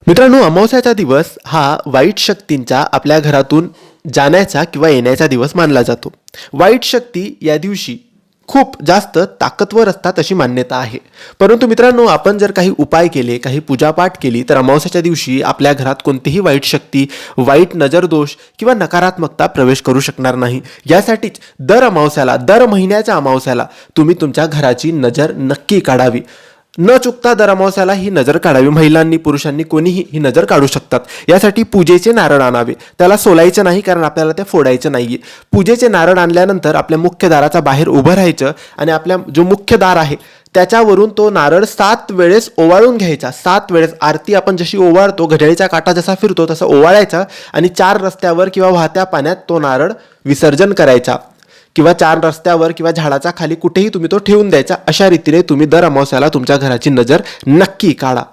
मित्रांनो, अमावस्याचा दिवस हा वाईट शक्तींचा आपल्या घरातून जाण्याचा किंवा येण्याचा दिवस मानला जातो. वाईट शक्ती या दिवशी खूप जास्त ताकदवर असतात अशी मान्यता आहे. परंतु मित्रांनो, आपण जर काही उपाय केले, काही पूजापाठ केली तर अमावस्याच्या दिवशी आपल्या घरात कोणतीही वाईट शक्ती, वाईट नजरदोष किंवा नकारात्मकता प्रवेश करू शकणार नाही. यासाठीच दर अमावस्याला, दर महिन्याच्या अमावस्याला तुम्ही तुमच्या घराची नजर नक्की काढावी. न चुकता दर अमावस्याला ही नजर काढावी. महिलांनी, पुरुषांनी कोणीही ही नजर काढू शकतात. यासाठी पूजेचे नारळ आणावे. त्याला सोलायचं नाही, कारण आपल्याला ते फोडायचं नाहीये. पूजेचे नारळ आणल्यानंतर आपल्या मुख्य दाराचा बाहेर उभं राहायचं आणि आपल्या जो मुख्य दार आहे त्याच्यावरून तो नारळ 7 वेळेस ओवाळून घ्यायचा. 7 वेळेस आरती आपण जशी ओवाळतो, घड्याळीचा काटा जसा फिरतो तसा ओवाळायचा आणि 4 रस्त्यावर किंवा वाहत्या पाण्यात तो नारळ विसर्जन करायचा किंवा 4 रस्त्यावर किंवा झाडाच्या खाली कुठेही तुम्ही तो ठेवून द्यायचा. अशा रीतीने तुम्ही दर अमावस्याला तुमच्या घराची नजर नक्की काढा.